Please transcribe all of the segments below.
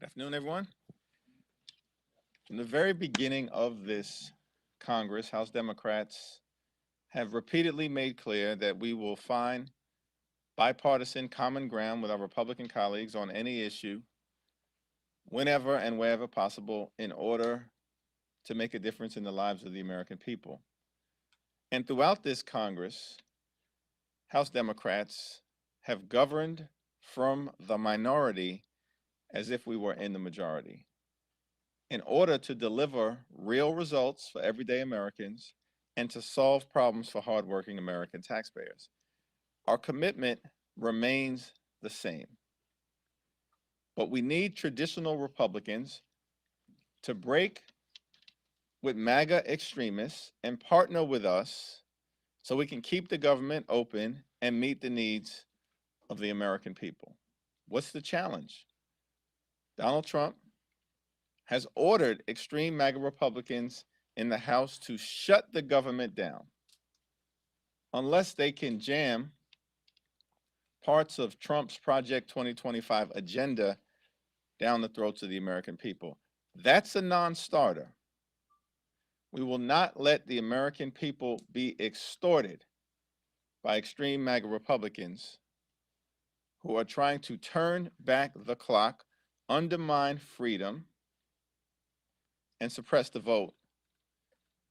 Good afternoon, everyone. From the very beginning of this Congress, House Democrats have repeatedly made clear that we will find bipartisan common ground with our Republican colleagues on any issue whenever and wherever possible in order to make a difference in the lives of the American people. And throughout this Congress, House Democrats have governed from the minority as if we were in the majority, in order to deliver real results for everyday Americans and to solve problems for hardworking American taxpayers. Our commitment remains the same. But we need traditional Republicans to break with MAGA extremists and partner with us so we can keep the government open and meet the needs of the American people. What's the challenge? Donald Trump has ordered extreme MAGA Republicans in the House to shut the government down unless they can jam parts of Trump's Project 2025 agenda down the throats of the American people. That's a non-starter. We will not let the American people be extorted by extreme MAGA Republicans who are trying to turn back the clock, undermine freedom, and suppress the vote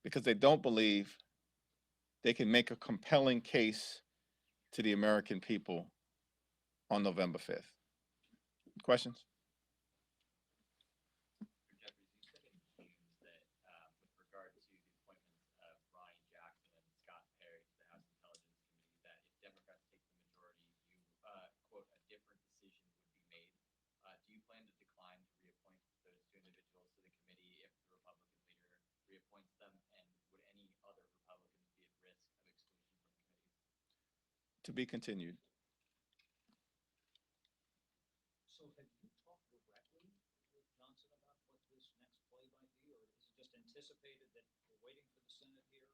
because they don't believe they can make a compelling case to the American people on November 5th. Questions? To be continued. So have you talked directly with Johnson about what this next play might be, or is it just anticipated that we're waiting for the Senate here?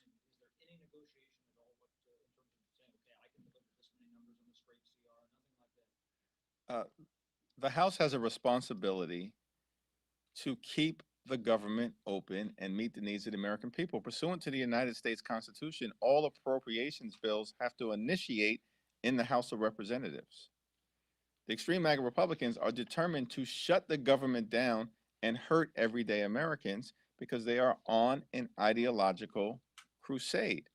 I mean, is there any negotiation at all in terms of saying, okay, I can deliver this many numbers on the straight CR, nothing like that? The House has a responsibility to keep the government open and meet the needs of the American people. Pursuant to the United States Constitution, all appropriations bills have to initiate in the House of Representatives. The extreme MAGA Republicans are determined to shut the government down and hurt everyday Americans because they are on an ideological crusade.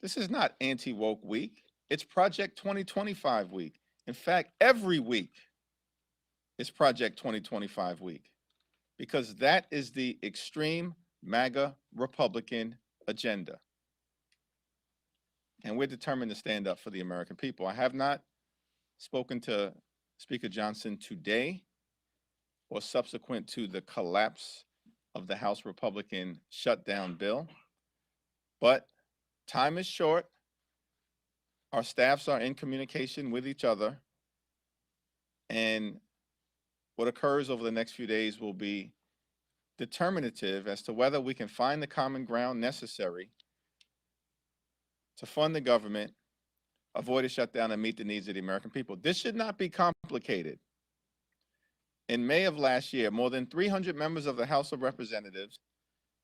This is not anti-woke week. It's Project 2025 week. In fact, every week is Project 2025 week because that is the extreme MAGA Republican agenda. And we're determined to stand up for the American people. I have not spoken to Speaker Johnson today or subsequent to the collapse of the House Republican shutdown bill, but time is short. Our staffs are in communication with each other, and what occurs over the next few days will be determinative as to whether we can find the common ground necessary to fund the government, avoid a shutdown, and meet the needs of the American people. This should not be complicated. In May of last year, more than 300 members of the House of Representatives,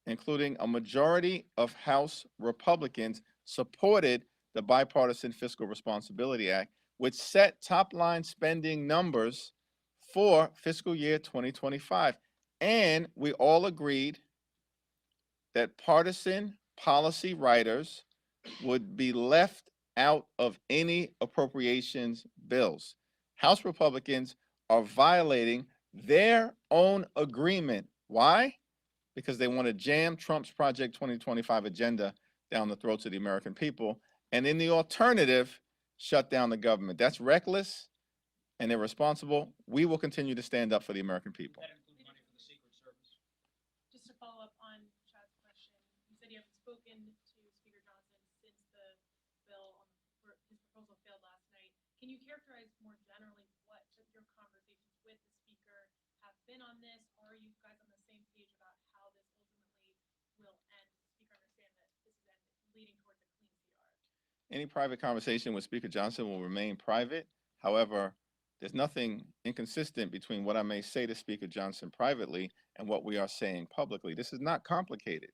including a majority of House Republicans, supported the Bipartisan Fiscal Responsibility Act, which set top-line spending numbers for fiscal year 2025. And we all agreed that partisan policy writers would be left out of any appropriations bills. House Republicans are violating their own agreement. Why? Because they want to jam Trump's Project 2025 agenda down the throats of the American people, and in the alternative, shut down the government. That's reckless and irresponsible. We will continue to stand up for the American people. That include money for the Secret Service? Just to follow up on Chad's question, you said you haven't spoken to Speaker Johnson since the bill on his proposal failed last night. Can you characterize more generally what your conversations with the speaker have been on this? Or are you guys on the same page about how this ultimately will end? Does the speaker understand that this is leading towards a clean CR? Any private conversation with Speaker Johnson will remain private. However, There's nothing inconsistent between what I may say to Speaker Johnson privately and what we are saying publicly. This is not complicated.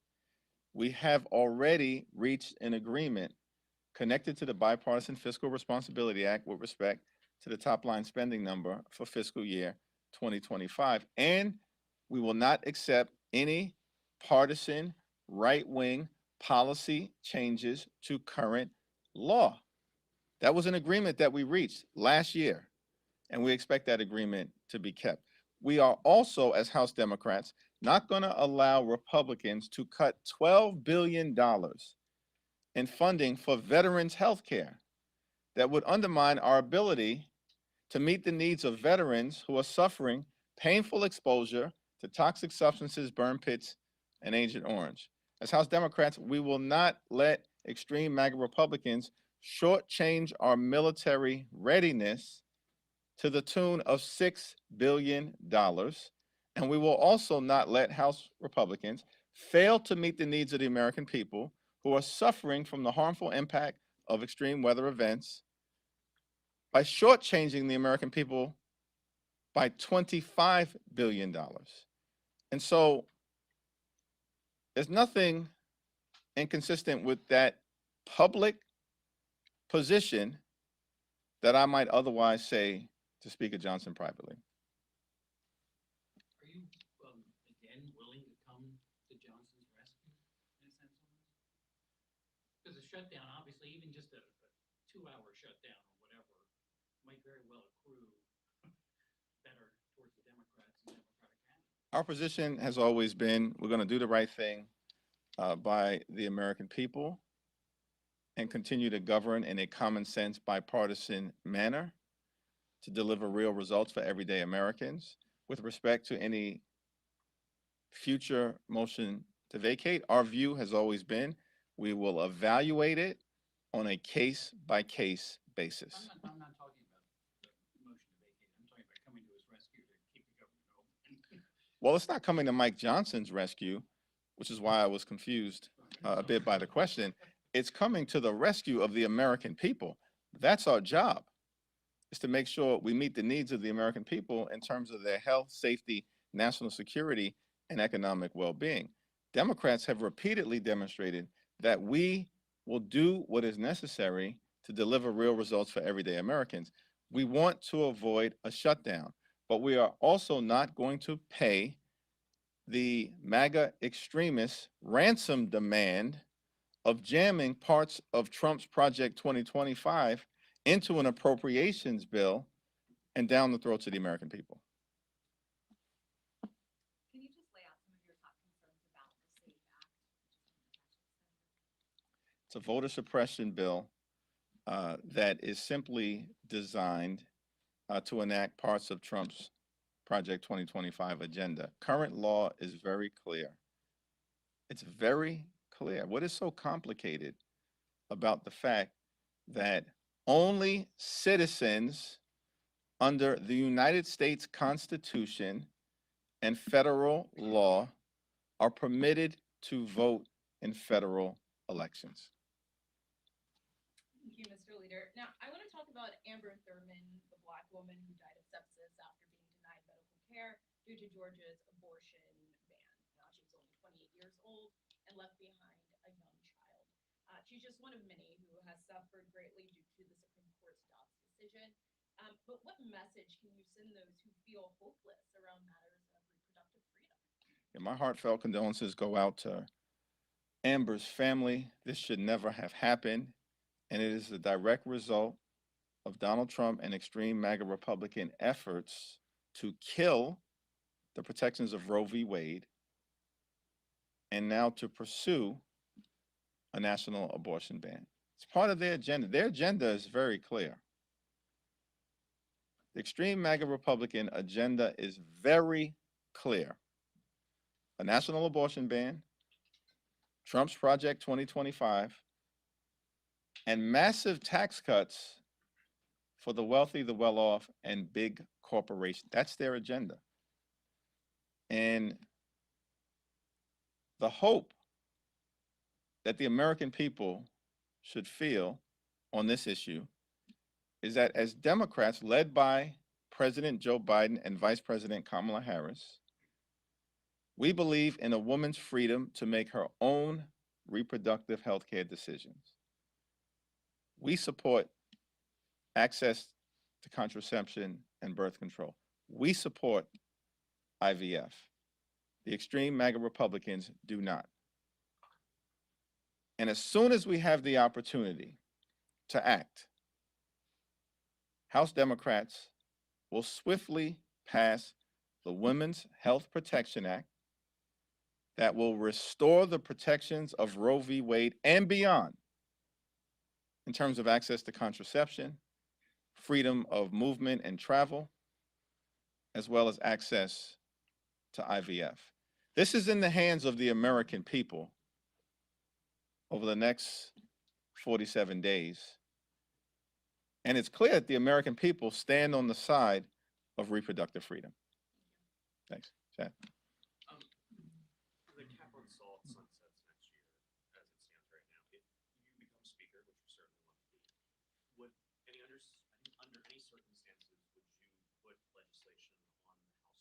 We have already reached an agreement connected to the Bipartisan Fiscal Responsibility Act with respect to the top line spending number for fiscal year 2025. And we will not accept any partisan right wing policy changes to current law. That was an agreement that we reached last year, and we expect that agreement to be kept. We are also, as House Democrats, not going to allow Republicans to cut $12 billion in funding for veterans health care that would undermine our ability to meet the needs of veterans who are suffering painful exposure to toxic substances, burn pits, and Agent Orange. As House Democrats, we will not let extreme MAGA Republicans shortchange our military readiness to the tune of $6 billion. And we will also not let House Republicans fail to meet the needs of the American people who are suffering from the harmful impact of extreme weather events by shortchanging the American people by $25 billion. And so there's nothing inconsistent with that public position that I might otherwise say to Speaker Johnson privately. Are you, again, willing to come to Johnson's rescue in a sense on this? Because a shutdown, obviously, even just a 2-hour shutdown or whatever, might very well accrue better towards the Democrats and Democratic candidates. Our position has always been we're going to do the right thing by the American people and continue to govern in a common sense, bipartisan manner to deliver real results for everyday Americans. With respect to any future motion to vacate, our view has always been we will evaluate it on a case-by-case basis. I'm not talking about the motion to vacate. I'm talking about coming to his rescue to keep the government open. Well, it's not coming to Mike Johnson's rescue, which is why I was confused a bit by the question. It's coming to the rescue of the American people. That's our job, is to make sure we meet the needs of the American people in terms of their health, safety, national security, and economic well-being. Democrats have repeatedly demonstrated that we will do what is necessary to deliver real results for everyday Americans. We want to avoid a shutdown, but we are also not going to pay the MAGA extremists' ransom demand of jamming parts of Trump's Project 2025 into an appropriations bill and down the throats of the American people. Can you just lay out some of your top concerns about the SAFE Act? It's a voter suppression bill that is simply designed to enact parts of Trump's Project 2025 agenda. Current law is very clear. It's very clear. What is so complicated about the fact that only citizens under the United States Constitution and federal law are permitted to vote in federal elections? Thank you, Mr. Leader. Now, I want to talk about Amber Thurman, the Black woman who died of sepsis after being denied medical care due to Georgia's abortion ban. Now, she was only 28 years old and left behind a young child. She's just one of many who has suffered greatly due to the Supreme Court's Dobbs decision. But what message can you send those who feel hopeless around matters of reproductive freedom? And my heartfelt condolences go out to Amber's family. This should never have happened. And it is the direct result of Donald Trump and extreme MAGA Republican efforts to kill the protections of Roe v. Wade and now to pursue a national abortion ban. It's part of their agenda. Their agenda is very clear. The extreme MAGA Republican agenda is very clear. A national abortion ban, Trump's Project 2025, and massive tax cuts for the wealthy, the well-off, and big corporations. That's their agenda. And the hope that the American people should feel on this issue is that as Democrats led by President Joe Biden and Vice President Kamala Harris, we believe in a woman's freedom to make her own reproductive health care decisions. We support access to contraception and birth control. We support IVF. The extreme MAGA Republicans do not. And as soon as we have the opportunity to act, House Democrats will swiftly pass the Women's Health Protection Act that will restore the protections of Roe v. Wade and beyond in terms of access to contraception, freedom of movement and travel, as well as access to IVF. This is in the hands of the American people over the next 47 days. And it's clear that the American people stand on the side of reproductive freedom. Thanks. Chad. The cap on salt sunsets next year, as it stands right now. If you become speaker, which you certainly want to be, would under any circumstances would you put legislation on the House floor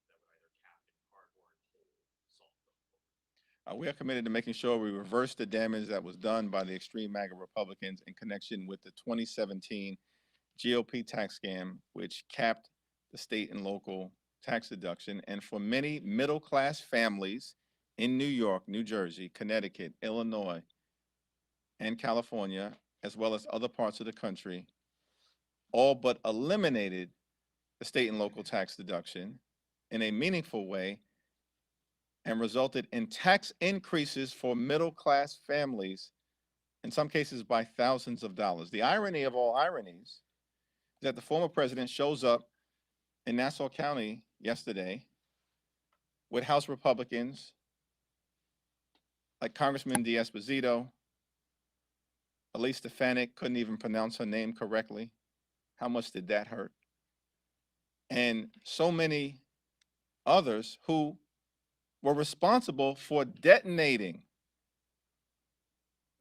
that would either cap in part or in whole salt going forward? We are committed to making sure we reverse the damage that was done by the extreme MAGA Republicans in connection with the 2017 GOP tax scam, which capped the state and local tax deduction. And for many middle-class families in New York, New Jersey, Connecticut, Illinois, and California, as well as other parts of the country, all but eliminated the state and local tax deduction in a meaningful way and resulted in tax increases for middle-class families, in some cases by thousands of dollars. The irony of all ironies is that the former president shows up in Nassau County yesterday with House Republicans like Congressman D'Esposito, Elise Stefanik, couldn't even pronounce her name correctly. How much did that hurt? And so many others who were responsible for detonating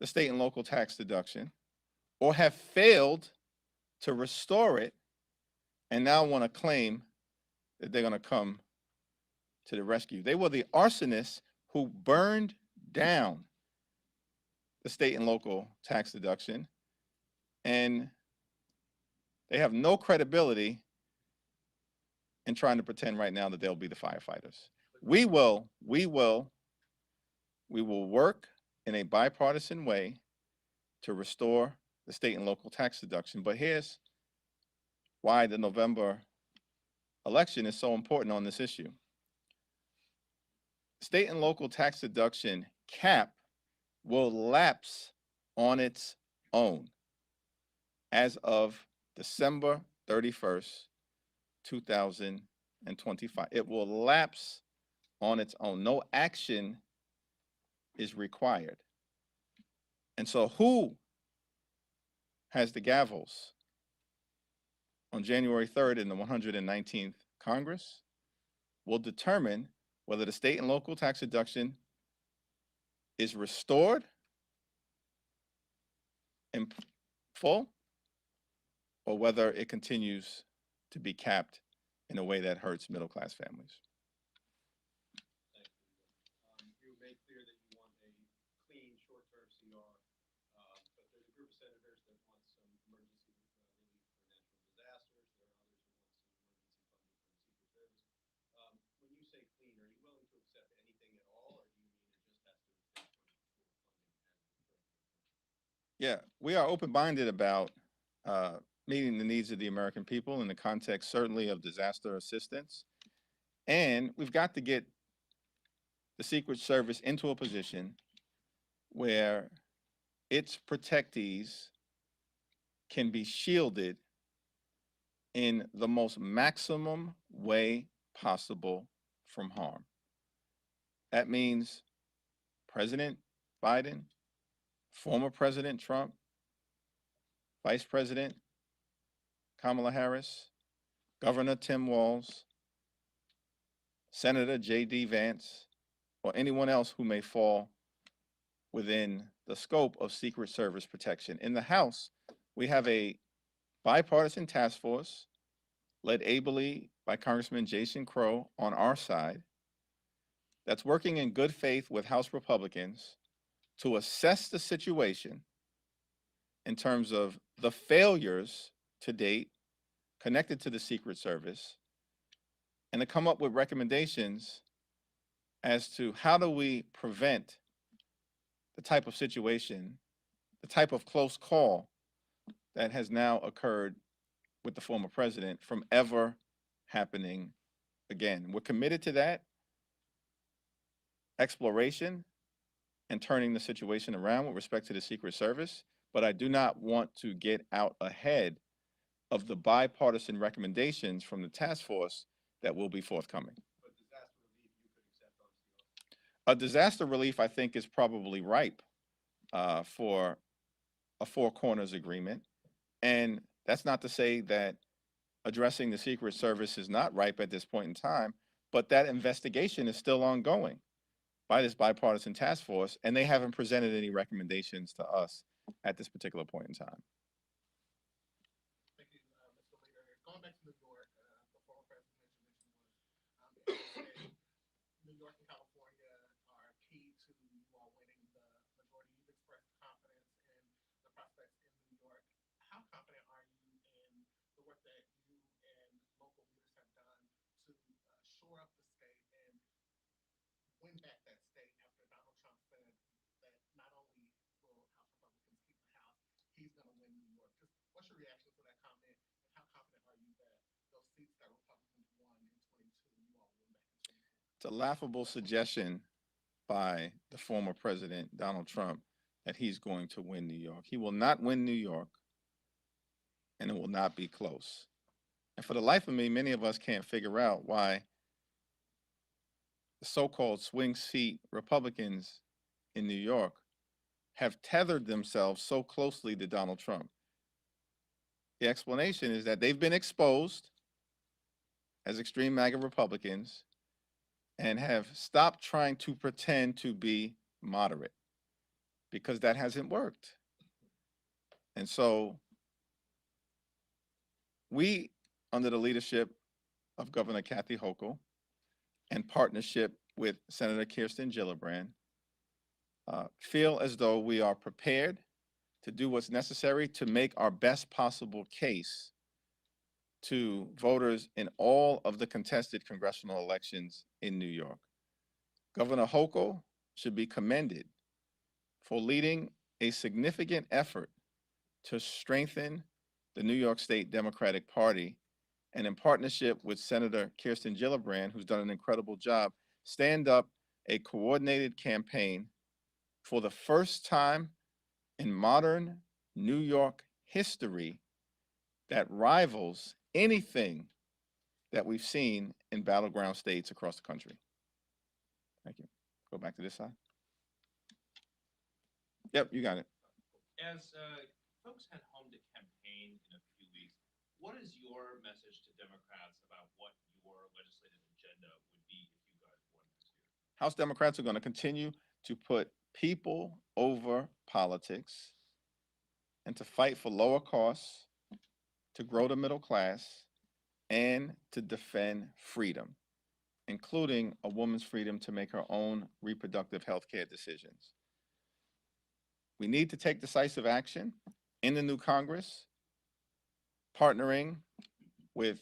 the state and local tax deduction or have failed to restore it and now want to claim that they're going to come to the rescue. They were the arsonists who burned down the state and local tax deduction, and they have no credibility in trying to pretend right now that they'll be the firefighters. We will work in a bipartisan way to restore the state and local tax deduction. But here's why the November election is so important on this issue. State and local tax deduction cap will lapse on its own as of December 31st, 2025. It will lapse on its own. No action is required. And so who has the gavels on January 3rd in the 119th Congress will determine whether the state and local tax deduction is restored in full or whether it continues to be capped in a way that hurts middle-class families. Thank you. You made clear that you want a clean short-term CR, but there's a group of senators that want some emergency relief for natural disasters. There are others who want some emergency funding from the Secret Service. When you say clean, are you willing to accept anything at all, or do you mean it just has to exist from full funding? Yeah, we are open-minded about meeting the needs of the American people in the context certainly of disaster assistance. And we've got to get the Secret Service into a position where its protectees can be shielded in the most maximum way possible from harm. That means President Biden, former President Trump, Vice President Kamala Harris, Governor Tim Walz, Senator J.D. Vance, or anyone else who may fall within the scope of Secret Service protection. In the House, we have a bipartisan task force led ably by Congressman Jason Crow on our side, that's working in good faith with House Republicans to assess the situation in terms of the failures to date connected to the Secret Service and to come up with recommendations as to how do we prevent the type of situation, the type of close call that has now occurred with the former president from ever happening again. We're committed to that exploration and turning the situation around with respect to the Secret Service, but I do not want to get out ahead of the bipartisan recommendations from the task force that will be forthcoming. But disaster relief, you could accept on A disaster relief, I think, is probably ripe for a four corners agreement. And that's not to say that addressing the Secret Service is not ripe at this point in time, but that investigation is still ongoing by this bipartisan task force, and they haven't presented any recommendations to us at this particular point in time. Thank you, Mr. Leader. Going back to New York, the former president mentioned was New York and California are key to you all winning the majority. You've expressed confidence in the prospects in New York. How confident are you in the work that you and local leaders have done to shore up the state and win back that state after Donald Trump said that not only will House Republicans keep the House, he's going to win New York. Just what's your reaction to that comment, and how confident are you that those seats that Republicans won in 22, you all win back in 24? It's a laughable suggestion by the former president, Donald Trump, that he's going to win New York. He will not win New York, and it will not be close. And for the life of me, many of us can't figure out why the so-called swing seat Republicans in New York have tethered themselves so closely to Donald Trump. The explanation is that they've been exposed as extreme MAGA Republicans and have stopped trying to pretend to be moderate because that hasn't worked. And so we, under the leadership of Governor Kathy Hochul and partnership with Senator Kirsten Gillibrand, feel as though we are prepared to do what's necessary to make our best possible case to voters in all of the contested congressional elections in New York. Governor Hochul should be commended for leading a significant effort to strengthen the New York State Democratic Party, and in partnership with Senator Kirsten Gillibrand, who's done an incredible job, stand up a coordinated campaign for the first time in modern New York history that rivals anything that we've seen in battleground states across the country. Thank you. Go back to this side. Yep, you got it. As folks head home to campaign in a few weeks, what is your message to Democrats about what your legislative agenda would be if you guys won this year? House Democrats are going to continue to put people over politics and to fight for lower costs, to grow the middle class, and to defend freedom, including a woman's freedom to make her own reproductive health care decisions. We need to take decisive action in the new Congress, partnering with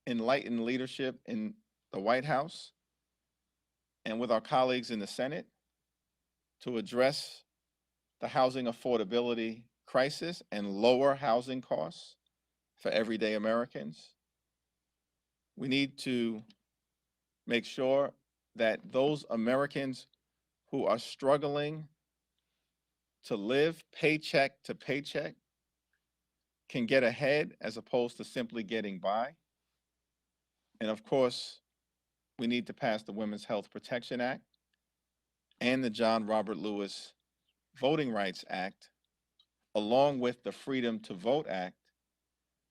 enlightened leadership in the White House and with our colleagues in the Senate to address the housing affordability crisis and lower housing costs for everyday Americans. We need to make sure that those Americans who are struggling to live paycheck to paycheck can get ahead as opposed to simply getting by. And of course, we need to pass the Women's Health Protection Act and the John Robert Lewis Voting Rights Act, along with the Freedom to Vote Act,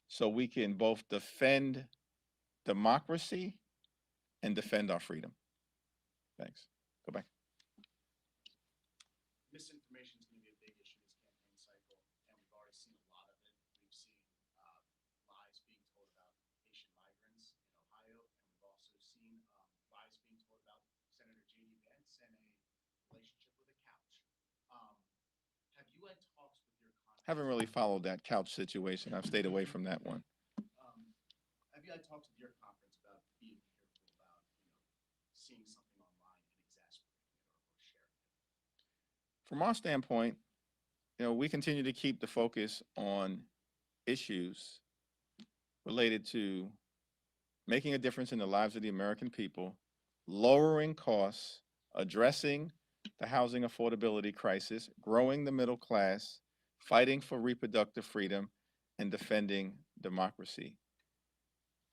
so we can both defend democracy and defend our freedom. Thanks. Go back. Misinformation is going to be a big issue this campaign cycle, and we've already seen a lot of it. We've seen lies being told about Haitian migrants in a relationship with a couch. Have you had talks with your conference? Haven't really followed that couch situation. I've stayed away from that one. Have you had talks with your conference about being careful about, seeing something online and exasperating it or sharing it? From our standpoint, we continue to keep the focus on issues related to making a difference in the lives of the American people, lowering costs, addressing the housing affordability crisis, growing the middle class, fighting for reproductive freedom, and defending democracy.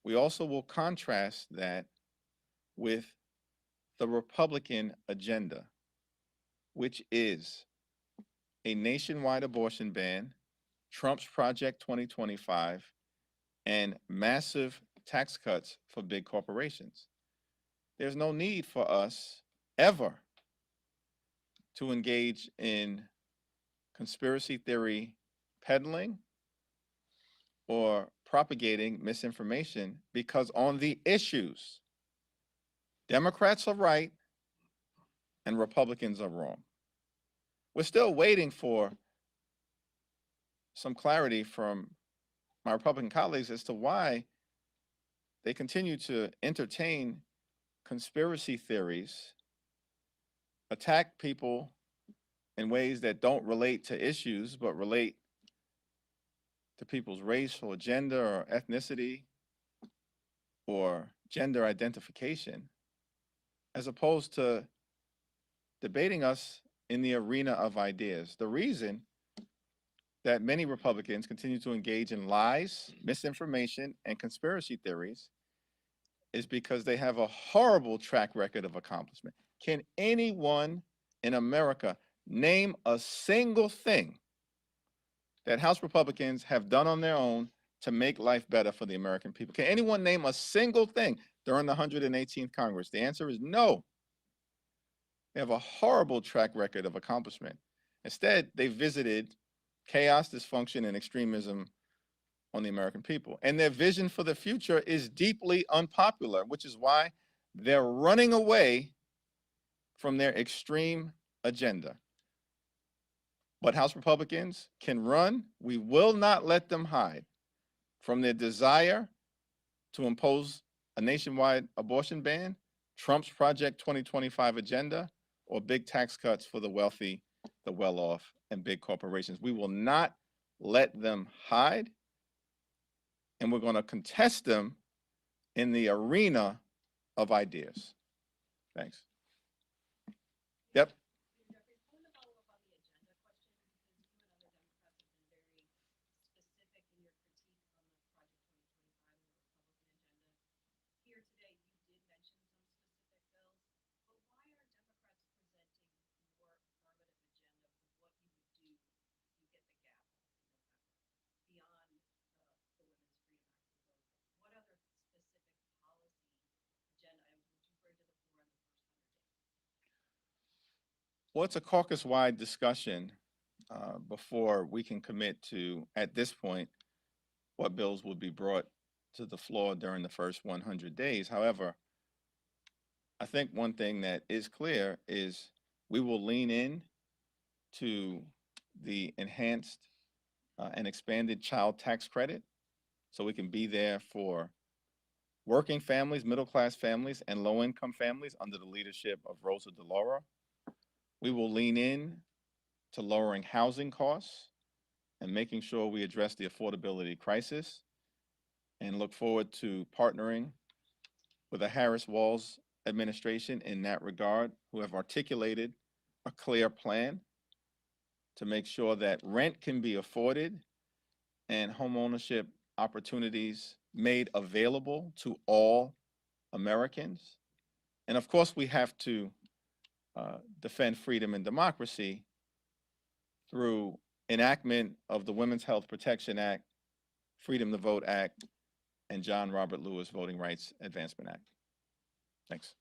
We also will contrast that with the Republican agenda, which is a nationwide abortion ban, Trump's Project 2025, and massive tax cuts for big corporations. There's no need for us ever to engage in conspiracy theory peddling or propagating misinformation, because on the issues, Democrats are right and Republicans are wrong. We're still waiting for some clarity from my Republican colleagues as to why they continue to entertain conspiracy theories, attack people in ways that don't relate to issues, but relate to people's race or gender or ethnicity or gender identification, as opposed to debating us in the arena of ideas. The reason that many Republicans continue to engage in lies, misinformation, and conspiracy theories is because they have a horrible track record of accomplishment. Can anyone in America name a single thing that House Republicans have done on their own to make life better for the American people? Can anyone name a single thing during the 118th Congress? The answer is no. They have a horrible track record of accomplishment. Instead, they visited chaos, dysfunction, and extremism on the American people. And their vision for the future is deeply unpopular, which is why they're running away from their extreme agenda. But House Republicans can run. We will not let them hide from their desire to impose a nationwide abortion ban, Trump's Project 2025 agenda, or big tax cuts for the wealthy, the well-off, and big corporations. We will not let them hide, and we're going to contest them in the arena of ideas. Thanks. Yep. Jeffries, I want to follow up on the agenda question, because you and other Democrats have been very specific in your critique on the Project 2025 and the Republican agenda. Here today, you did mention some specific bills, but why are Democrats presenting more affirmative agenda for what you would do if you get the gavel in November, beyond the Women's Freedom Act proposal? What other specific policy agenda items would you bring to the floor in the first 100 days? Well, it's a caucus-wide discussion before we can commit to, at this point, what bills will be brought to the floor during the first 100 days. However, I think one thing that is clear is we will lean in to the enhanced and expanded child tax credit, so we can be there for working families, middle-class families, and low-income families under the leadership of Rosa DeLauro. We will lean in to lowering housing costs and making sure we address the affordability crisis, and look forward to partnering with the Harris-Walz administration in that regard, who have articulated a clear plan to make sure that rent can be afforded and homeownership opportunities made available to all Americans. And of course, we have to defend freedom and democracy through enactment of the Women's Health Protection Act, Freedom to Vote Act, and John Robert Lewis Voting Rights Advancement Act. Thanks.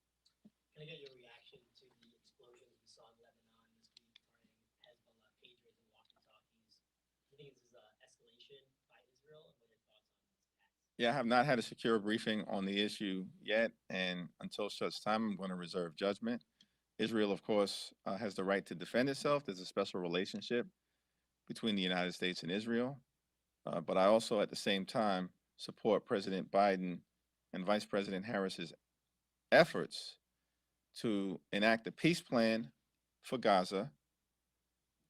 Can I get your reaction to the explosions we saw in Lebanon this week targeting Hezbollah pagers and walkie-talkies? Do you think this is an escalation by Israel, and what are your thoughts on these attacks? Yeah, I have not had a secure briefing on the issue yet, and until such time, I'm going to reserve judgment. Israel, of course, has the right to defend itself. There's a special relationship between the United States and Israel. But I also, at the same time, support President Biden and Vice President Harris's efforts to enact a peace plan for Gaza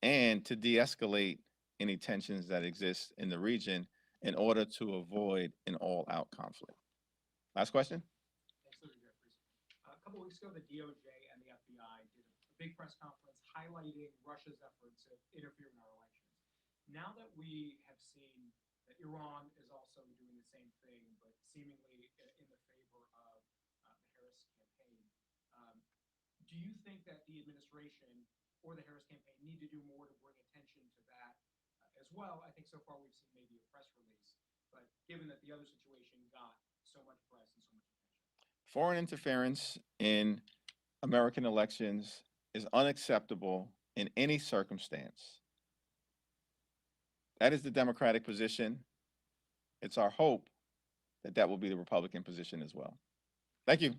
and to de-escalate any tensions that exist in the region in order to avoid an all-out conflict. Last question? Thanks, Senator Jeffries. A couple weeks ago, the DOJ and the FBI did a big press conference highlighting Russia's efforts to interfere in our elections. Now that we have seen that Iran is also doing the same thing, but seemingly in the favor of the Harris campaign, do you think that the administration or the Harris campaign need to do more to bring attention to that as well? I think so far we've seen maybe a press release, but given that the other situation got so much press and so much attention. Foreign interference in American elections is unacceptable in any circumstance. That is the Democratic position. It's our hope that that will be the Republican position as well. Thank you.